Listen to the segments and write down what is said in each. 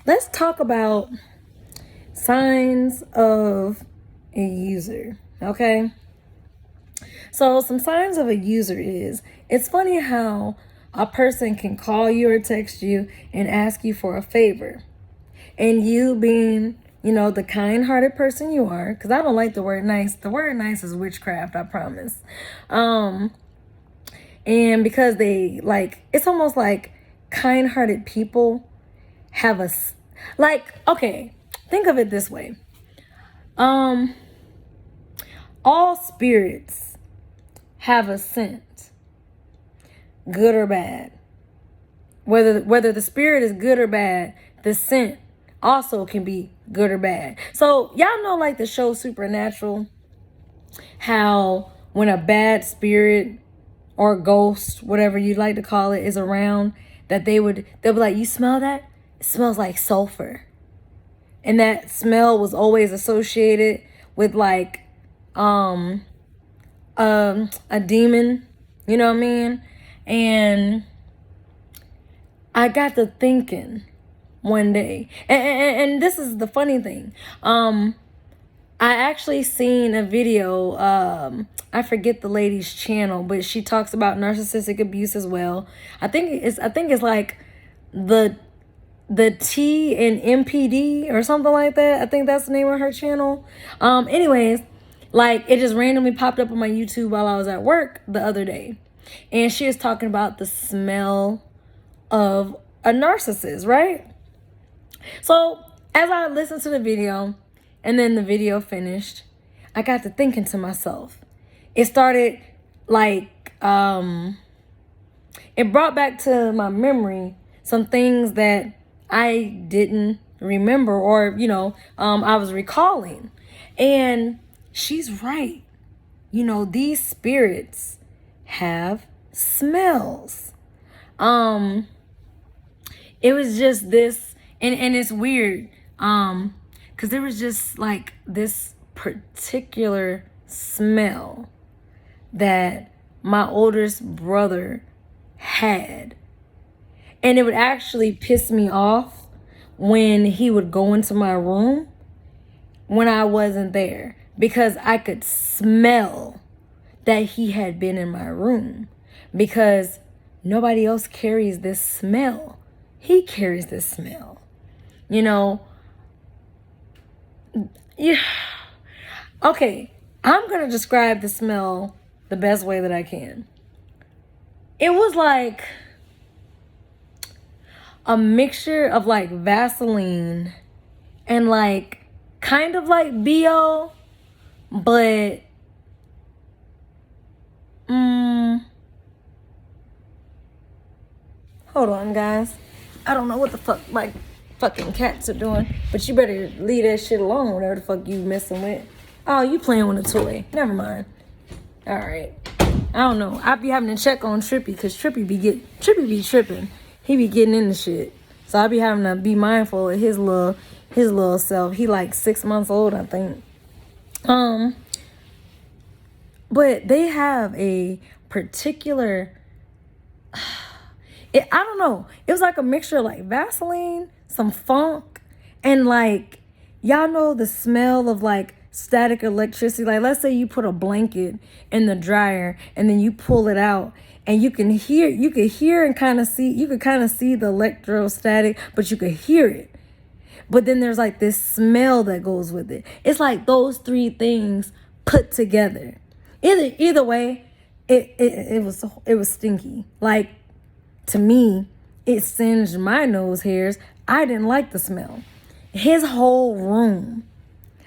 let's talk about signs of a user. Okay. So some signs of a user is, it's funny how a person can call you or text you and ask you for a favor. And you being, the kind-hearted person you are, because I don't like the word nice. The word nice is witchcraft, I promise. And because they it's almost like kind-hearted people have okay, think of it this way. All spirits have a scent, good or bad. Whether the spirit is good or bad, the scent also can be good or bad. So y'all know, like the show Supernatural, how when a bad spirit or ghost, whatever you like to call it, is around, that they'll be like, you smell that? It smells like sulfur. And that smell was always associated with a demon, you know what I mean? And I got to thinking one day, and this is the funny thing. I actually seen a video. I forget the lady's channel, but she talks about narcissistic abuse as well. I think it's like the T and MPD or something like that. I think that's the name of her channel. Anyways, it just randomly popped up on my YouTube while I was at work the other day, and she was talking about the smell of a narcissist, right? So as I listened to the video and then the video finished, I got to thinking to myself. It started it brought back to my memory some things that I didn't remember, or I was recalling. And she's right. These spirits have smells. It was just this, and it's weird, because there was just this particular smell that my oldest brother had. And it would actually piss me off when he would go into my room when I wasn't there, because I could smell that he had been in my room, because nobody else carries this smell. He carries this smell. Yeah. Okay, I'm going to describe the smell the best way that I can. It was like a mixture of Vaseline and kind of like BO, but hold on, guys. I don't know what the fuck fucking cats are doing, but you better leave that shit alone, whatever the fuck you messing with. Oh, you playing with a toy. Never mind. All right. I don't know. I be having to check on Trippy, because Trippy be tripping. He be getting into shit. So I be having to be mindful of his little self. He 6 months old, I think. But they have a particular, I don't know. It was like a mixture of Vaseline, some funk, and y'all know the smell of static electricity. Let's say you put a blanket in the dryer and then you pull it out, and you could hear and kind of see the electrostatic, but you could hear it. But then there's this smell that goes with it. It's those three things put together. Either way, it was stinky. To me, it singed my nose hairs. I didn't like the smell. His whole room,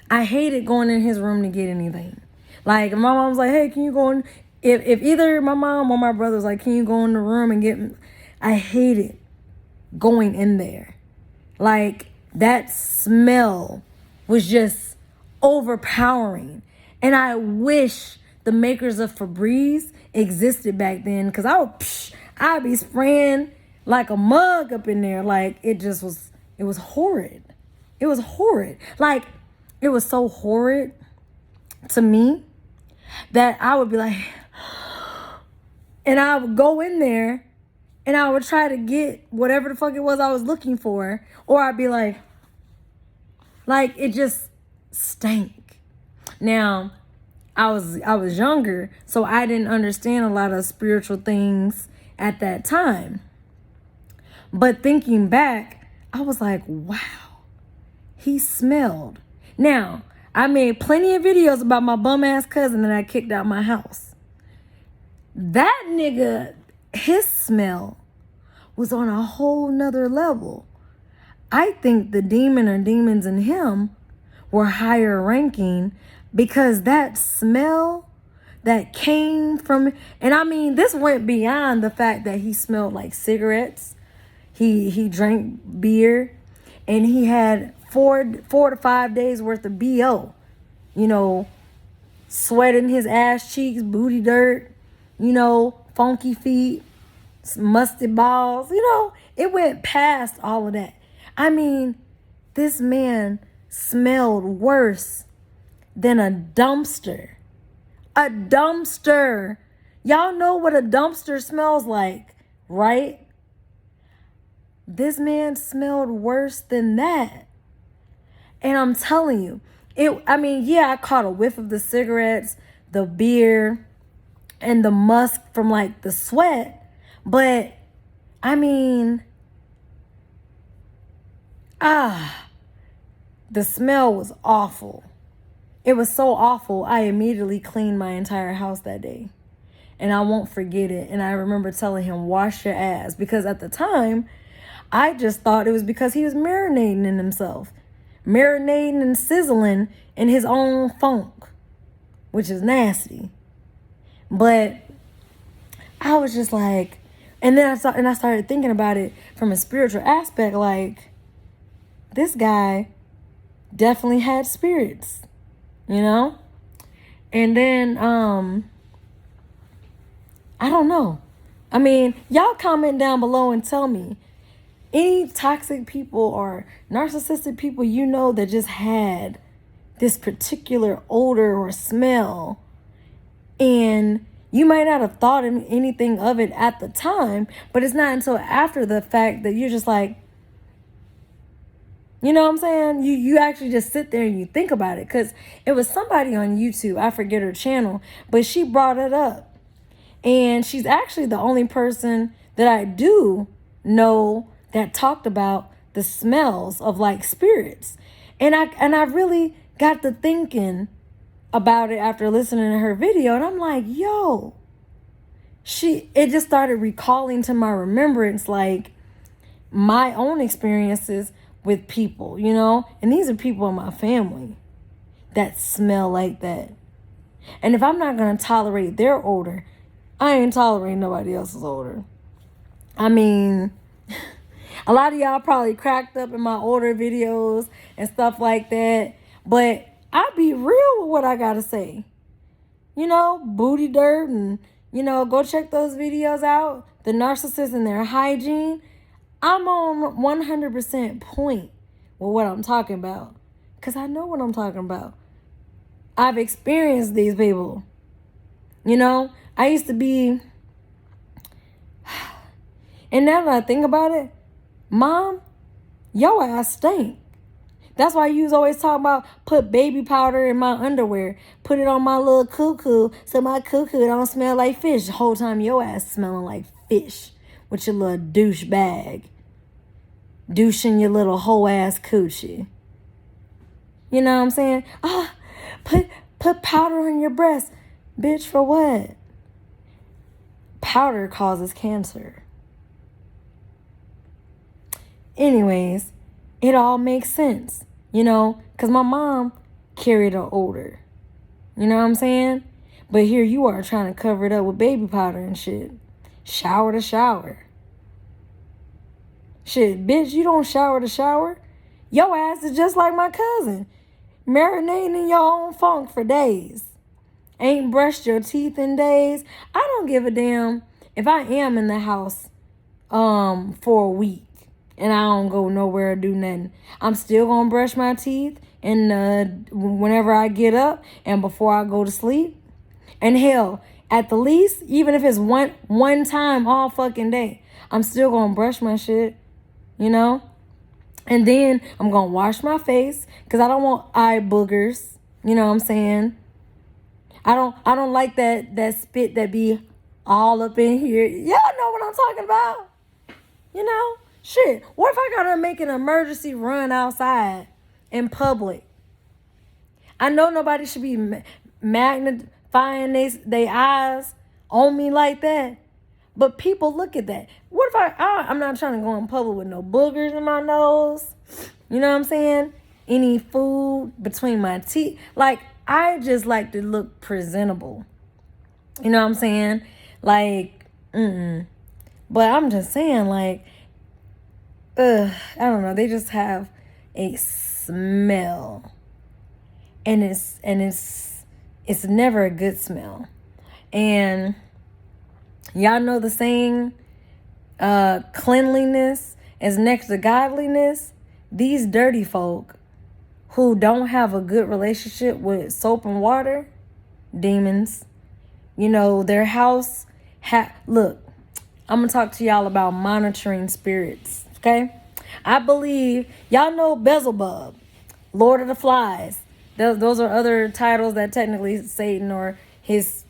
I hated going in his room to get anything. My mom was like, hey, can you go in? If either my mom or my brother was like, can you go in the room and get, I hated going in there. That smell was just overpowering. And I wish the makers of Febreze existed back then, because I'd be spraying like a mug up in there. It was horrid. It was horrid. It was so horrid to me that I would be and I would go in there and I would try to get whatever the fuck it was I was looking for, or I'd be like it just stank. Now, I was younger, so I didn't understand a lot of spiritual things at that time. But thinking back, I was like, wow, he smelled. Now, I made plenty of videos about my bum ass cousin that I kicked out my house. That nigga, his smell was on a whole nother level. I think the demon or demons in him were higher ranking, because that smell that came from, and I mean, this went beyond the fact that he smelled like cigarettes. He drank beer, and he had 4 to 5 days worth of BO. You know, sweat in his ass cheeks, booty dirt, you know, funky feet, musty balls. You know, it went past all of that. I mean, this man smelled worse than a dumpster. A dumpster. Y'all know what a dumpster smells like, right? This man smelled worse than that. And I'm telling you, I caught a whiff of the cigarettes, the beer, and the musk from like the sweat. But I mean, the smell was awful. It was so awful, I immediately cleaned my entire house that day. And I won't forget it. And I remember telling him, wash your ass. Because at the time, I just thought it was because he was marinating in himself. Marinating and sizzling in his own funk, which is nasty. But I was just like, and then I started thinking about it from a spiritual aspect. Like, this guy definitely had spirits, you know? And then, I don't know. I mean, y'all comment down below and tell me any toxic people or narcissistic people you know that just had this particular odor or smell, and you might not have thought anything of it at the time, but it's not until after the fact that you're just like, you know what I'm saying? You actually just sit there and you think about it. Because it was somebody on YouTube, I forget her channel, but she brought it up. And she's actually the only person that I do know that talked about the smells of like spirits. And I really got to thinking about it after listening to her video. And I'm like, yo, it just started recalling to my remembrance, like, my own experiences with people, you know? And these are people in my family that smell like that. And if I'm not going to tolerate their odor, I ain't tolerating nobody else's odor. I mean, a lot of y'all probably cracked up in my older videos and stuff like that. But I be real with what I got to say. You know, booty dirt, and, you know, go check those videos out. The narcissists and their hygiene. I'm on 100% point with what I'm talking about. Because I know what I'm talking about. I've experienced these people. You know, I used to be, and now that I think about it, Mom, your ass stink. That's why you was always talking about put baby powder in my underwear, put it on my little cuckoo so my cuckoo don't smell like fish. The whole time your ass smelling like fish with your little douche bag, douching your little whole ass coochie. You know what I'm saying? Put powder on your breast. Bitch, for what? Powder causes cancer. Anyways, it all makes sense, you know, because my mom carried an odor. You know what I'm saying? But here you are trying to cover it up with baby powder and shit. Shower to shower. Shit, bitch, you don't shower to shower. Your ass is just like my cousin, marinating in your own funk for days. Ain't brushed your teeth in days. I don't give a damn if I am in the house for a week and I don't go nowhere or do nothing. I'm still gonna brush my teeth and whenever I get up and before I go to sleep. And hell, at the least, even if it's one time all fucking day, I'm still going to brush my shit, you know? And then I'm going to wash my face because I don't want eye boogers. You know what I'm saying? I don't like that spit that be all up in here. Y'all know what I'm talking about. You know? Shit. What if I gotta make an emergency run outside in public? I know nobody should be magnifying their eyes on me like that. But people look at that. What if I'm not trying to go in public with no boogers in my nose? You know what I'm saying? Any food between my teeth. Like, I just like to look presentable. You know what I'm saying? Like, But I'm just saying, like, I don't know. They just have a smell. And it's never a good smell. And y'all know the saying, cleanliness is next to godliness. These dirty folk who don't have a good relationship with soap and water, demons, you know, their house. Look, I'm going to talk to y'all about monitoring spirits, okay? I believe, y'all know Beelzebub, Lord of the Flies. Those are other titles that technically Satan or his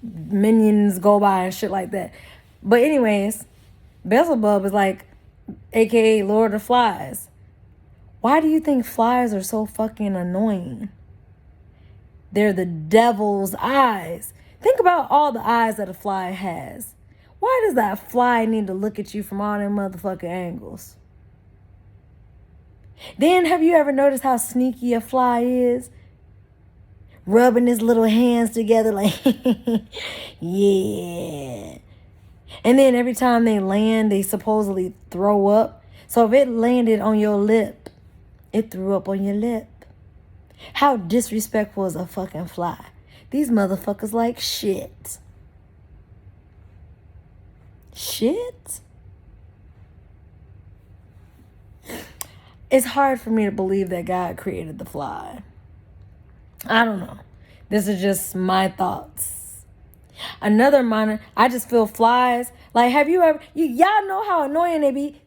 minions go by and shit like that. But anyways, Beelzebub is like, aka Lord of the Flies. Why do you think flies are so fucking annoying? They're the devil's eyes. Think about all the eyes that a fly has. Why does that fly need to look at you from all them motherfucking angles? Then have you ever noticed how sneaky a fly is? Rubbing his little hands together like, yeah. And then every time they land, they supposedly throw up. So if it landed on your lip, it threw up on your lip. How disrespectful is a fucking fly? These motherfuckers like shit. Shit? It's hard for me to believe that God created the fly. I don't know. This is just my thoughts. Another minor, I just feel flies. Like, have you ever, y'all know how annoying they be?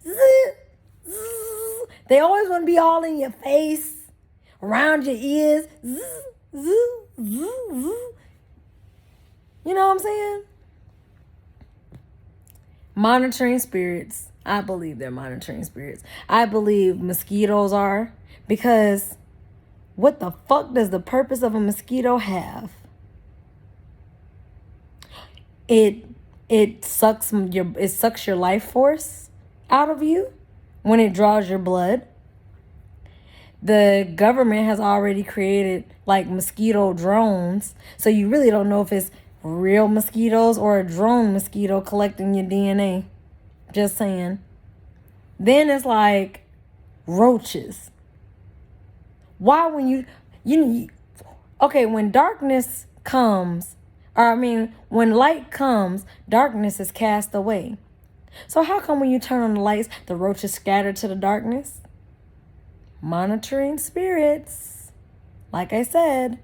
They always want to be all in your face, around your ears. You know what I'm saying? Monitoring spirits. I believe they're monitoring spirits. I believe mosquitoes are, because what the fuck does the purpose of a mosquito have? It sucks your life force out of you when it draws your blood. The government has already created like mosquito drones, so you really don't know if it's real mosquitoes or a drone mosquito collecting your DNA. Just saying. Then it's like roaches. Why when you okay, when darkness comes, when light comes, darkness is cast away. So how come when you turn on the lights, the roaches scatter to the darkness? Monitoring spirits. Like I said.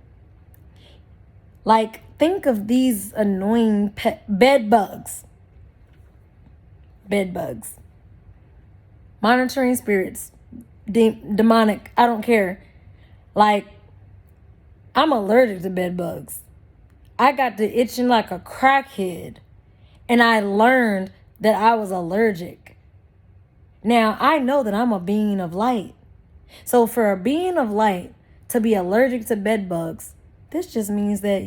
Like, think of these annoying bed bugs. Bed bugs. Monitoring spirits. Demonic. I don't care. Like, I'm allergic to bed bugs. I got to itching like a crackhead. And I learned that I was allergic. Now, I know that I'm a being of light. So for a being of light to be allergic to bed bugs, this just means that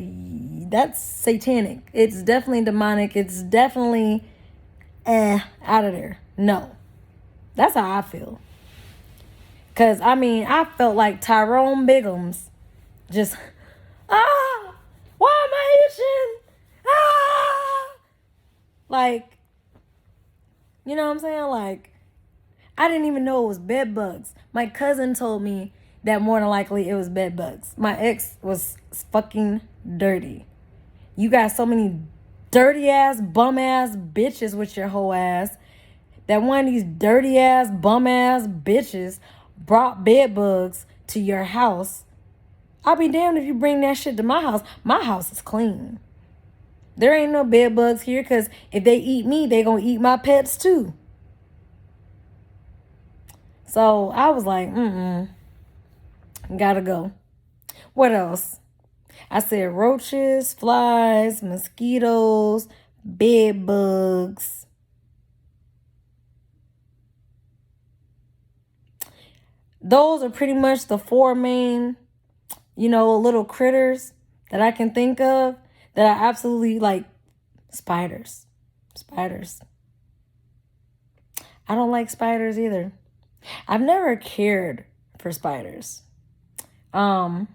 that's satanic. It's definitely demonic. It's definitely out of there. No. That's how I feel. Because, I felt like Tyrone Biggums. Just, why am I itching? Like, you know what I'm saying? Like, I didn't even know it was bed bugs. My cousin told me that more than likely it was bed bugs. My ex was fucking dirty. You got so many dirty ass, bum ass bitches with your whole ass that one of these dirty ass, bum ass bitches brought bed bugs to your house. I'll be damned if you bring that shit to my house. My house is clean. There ain't no bed bugs here because if they eat me, they gonna eat my pets too. So I was like, gotta go. What else? I said roaches, flies, mosquitoes, bed bugs. Those are pretty much the 4 main, little critters that I can think of that I absolutely like. Spiders. I don't like spiders either. I've never cared for spiders. I'm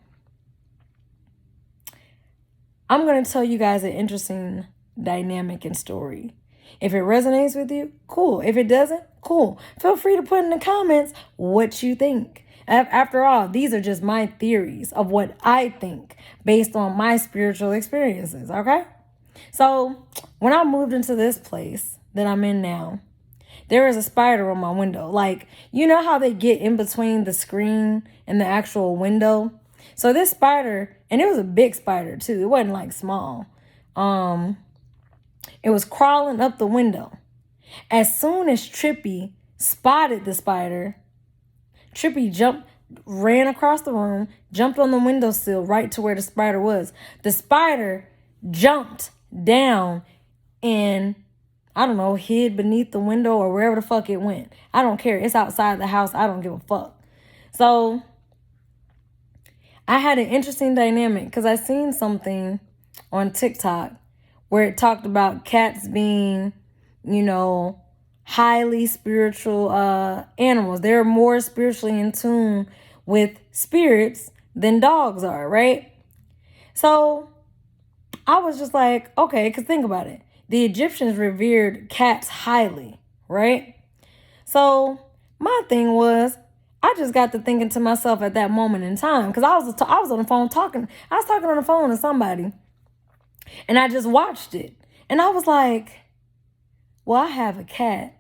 going to tell you guys an interesting dynamic and story. If it resonates with you, cool. If it doesn't, cool. Feel free to put in the comments what you think. After all, these are just my theories of what I think based on my spiritual experiences, okay? So when I moved into this place that I'm in now, there is a spider on my window. Like, you know how they get in between the screen and the actual window? So this spider, and it was a big spider too. It wasn't like small. It was crawling up the window. As soon as Trippy spotted the spider, Trippy ran across the room, jumped on the windowsill right to where the spider was. The spider jumped down and, I don't know, hid beneath the window or wherever the fuck it went. I don't care. It's outside the house. I don't give a fuck. So I had an interesting dynamic because I seen something on TikTok where it talked about cats being, highly spiritual animals. They're more spiritually in tune with spirits than dogs are, right? So I was just like, okay, because think about it. The Egyptians revered cats highly, right? So my thing was, I just got to thinking to myself at that moment in time, because I was on the phone talking. I was talking on the phone to somebody, and I just watched it. And I was like, well, I have a cat.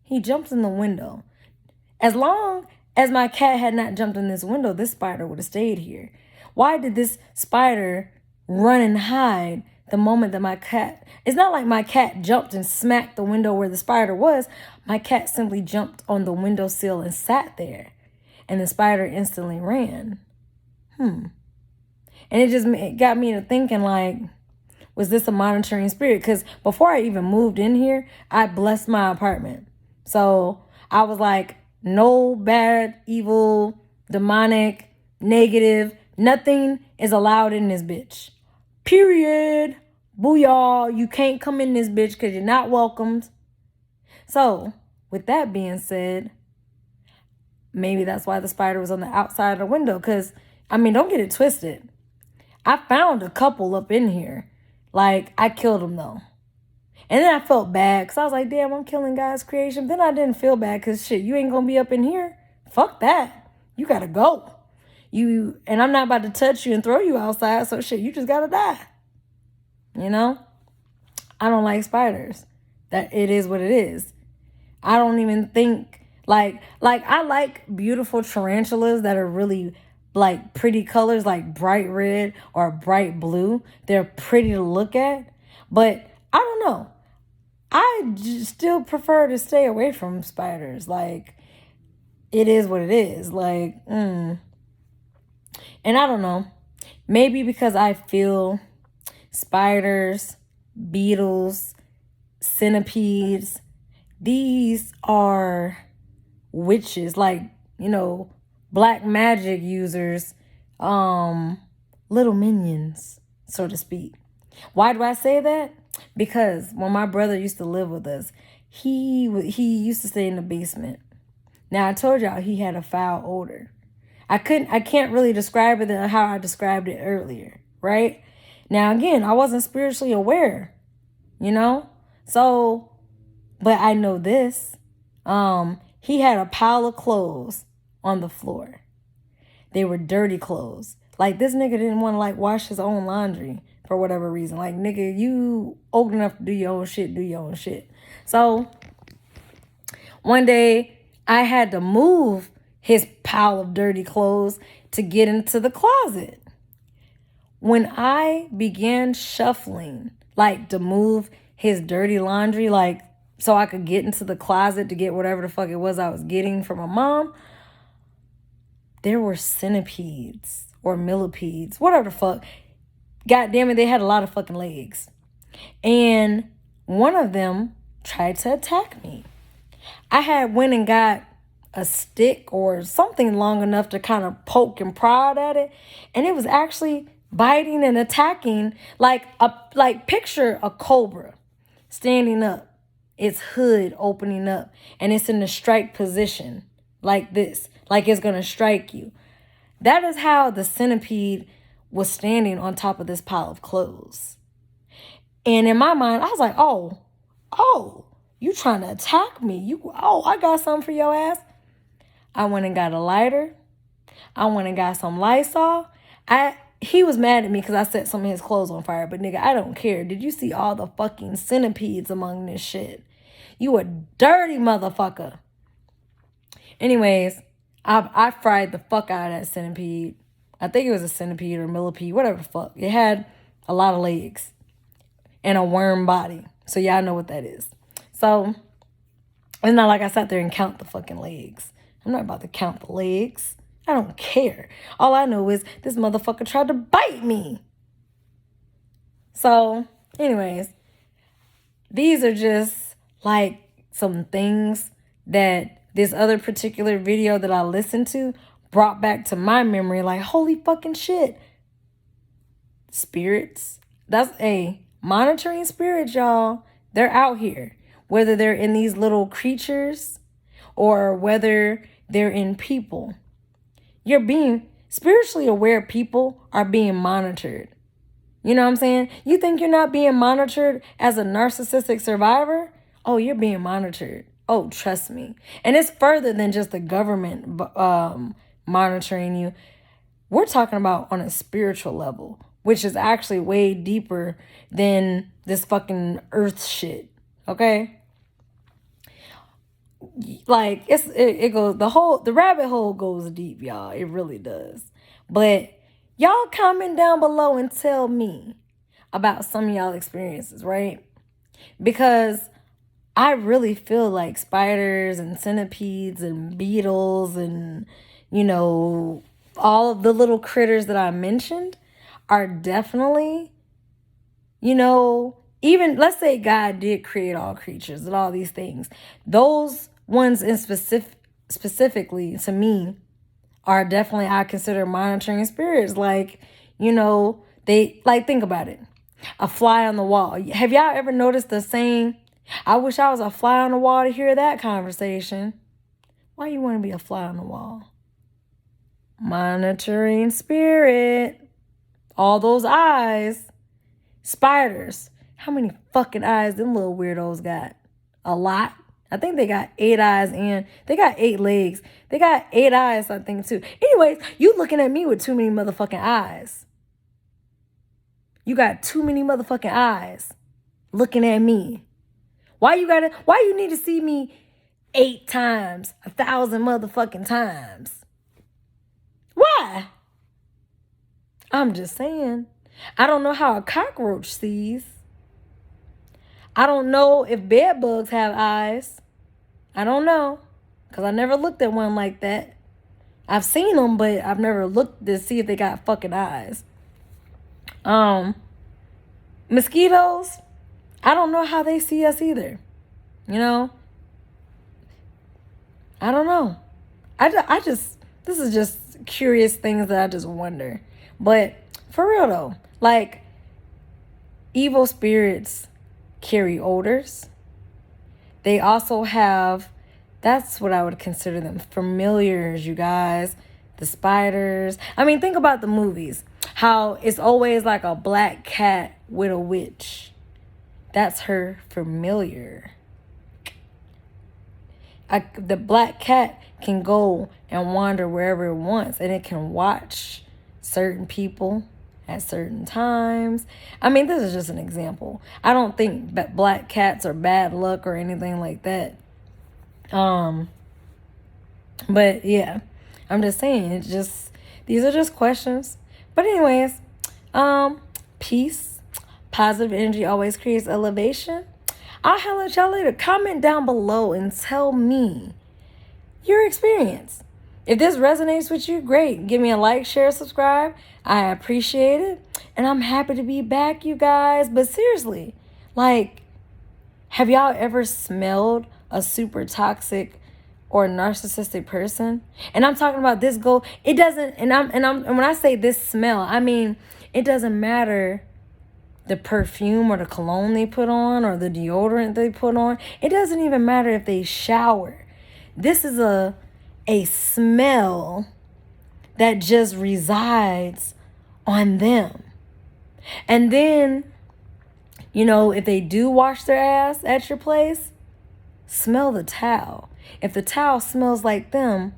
He jumps in the window. As long as my cat had not jumped in this window, this spider would have stayed here. Why did this spider run and hide the moment that my cat... It's not like my cat jumped and smacked the window where the spider was. My cat simply jumped on the windowsill and sat there. And the spider instantly ran. And it got me to thinking, like, was this a monitoring spirit? Because before I even moved in here, I blessed my apartment. So I was like, no bad, evil, demonic, negative, nothing is allowed in this bitch. Period. Booyah. You can't come in this bitch because you're not welcomed. So with that being said, maybe that's why the spider was on the outside of the window. Because, don't get it twisted. I found a couple up in here. Like, I killed them though. And then I felt bad because I was like, damn, I'm killing God's creation. Then I didn't feel bad because shit, you ain't going to be up in here. Fuck that. You got to go. And I'm not about to touch you and throw you outside. So shit, you just got to die. I don't like spiders. That it is what it is. I don't even think like I like beautiful tarantulas that are really like pretty colors, like bright red or bright blue. They're pretty to look at. But I don't know. I still prefer to stay away from spiders. Like, it is what it is. Like, And I don't know. Maybe because I feel spiders, beetles, centipedes, these are witches, like, black magic users, little minions, so to speak. Why do I say that? Because when my brother used to live with us, he used to stay in the basement. Now, I told y'all he had a foul odor. I can't really describe it than how I described it earlier, right? Now, again, I wasn't spiritually aware, So, but I know this. He had a pile of clothes on the floor. They were dirty clothes. Like, this nigga didn't want to, like, wash his own laundry for whatever reason. Like, nigga, you old enough to do your own shit. So, one day, I had to move his pile of dirty clothes to get into the closet. When I began shuffling like to move his dirty laundry, like so I could get into the closet to get whatever the fuck it was I was getting from my mom, there were centipedes or millipedes, whatever the fuck. God damn it, they had a lot of fucking legs. And one of them tried to attack me. I had went and got a stick or something long enough to kind of poke and prod at it, and it was actually biting and attacking, like picture a cobra standing up, its hood opening up, and it's in the strike position like this, like it's gonna strike you. That is how the centipede was standing on top of this pile of clothes. And in my mind, I was like, oh, you trying to attack me? I got something for your ass. I went and got a lighter. I went and got some Lysol. He was mad at me because I set some of his clothes on fire. But nigga, I don't care. Did you see all the fucking centipedes among this shit? You a dirty motherfucker. Anyways, I fried the fuck out of that centipede. I think it was a centipede or millipede, whatever the fuck. It had a lot of legs and a worm body. So y'all know what that is. So it's not like I sat there and count the fucking legs. I'm not about to count the legs. I don't care. All I know is this motherfucker tried to bite me. So, anyways, these are just like some things that this other particular video that I listened to brought back to my memory. Like, holy fucking shit. Spirits. That's monitoring spirits, y'all. They're out here. Whether they're in these little creatures or whether they're in people. You're being spiritually aware people are being monitored. You know what I'm saying? You think you're not being monitored as a narcissistic survivor? Oh, you're being monitored. Oh, trust me. And it's further than just the government monitoring you. We're talking about on a spiritual level, which is actually way deeper than this fucking earth shit. Okay? Like it goes, the rabbit hole goes deep, y'all. It really does. But y'all comment down below and tell me about some of y'all experiences, right? Because I really feel like spiders and centipedes and beetles and, all of the little critters that I mentioned are definitely, even let's say God did create all creatures and all these things. Those ones in specifically to me are definitely, I consider monitoring spirits. Like, they think about it. A fly on the wall. Have y'all ever noticed the saying, I wish I was a fly on the wall to hear that conversation? Why you want to be a fly on the wall? Monitoring spirit. All those eyes. Spiders. How many fucking eyes them little weirdos got? A lot. I think they got 8 eyes and they got 8 legs. They got 8 eyes, I think, too. Anyways, you looking at me with too many motherfucking eyes. You got too many motherfucking eyes looking at me. Why you need to see me 8 times, 1,000 motherfucking times? Why? I'm just saying. I don't know how a cockroach sees. I don't know if bed bugs have eyes. I don't know. Because I never looked at one like that. I've seen them, but I've never looked to see if they got fucking eyes. Mosquitoes, I don't know how they see us either. I don't know. This is just curious things that I just wonder. But for real though, like evil spirits carry odors. They also have, that's what I would consider them, familiars, you guys. The spiders. I mean, think about the movies. How it's always like a black cat with a witch. That's her familiar. The black cat can go and wander wherever it wants, and it can watch certain people at certain times. I mean, this is just an example. I don't think that black cats are bad luck or anything like that. But yeah, I'm just saying, these are just questions. But anyways, peace, Positive energy always creates elevation. I'll holler at y'all later. Comment down below and tell me your experience. If this resonates with you, great. Give me a like, share, subscribe. I appreciate it. And I'm happy to be back, you guys. But seriously, like, have y'all ever smelled a super toxic or narcissistic person? And I'm talking about this goal. It doesn't, and when I say this smell, I mean, it doesn't matter the perfume or the cologne they put on or the deodorant they put on. It doesn't even matter if they shower. This is a smell that just resides on them. And then, you know, if they do wash their ass at your place, smell the towel. If the towel smells like them,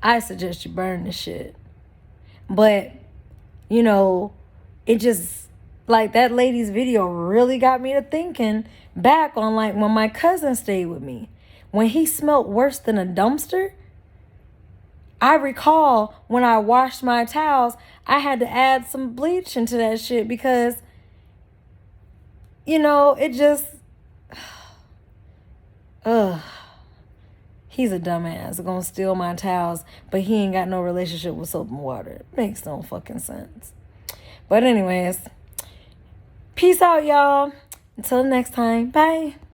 I suggest you burn the shit. But, you know, it just, like, that lady's video really got me to thinking back on, like, when my cousin stayed with me. When he smelled worse than a dumpster, I recall when I washed my towels, I had to add some bleach into that shit because, you know, it just, he's a dumbass. Gonna steal my towels, but he ain't got no relationship with soap and water. It makes no fucking sense. But anyways, peace out, y'all. Until next time. Bye.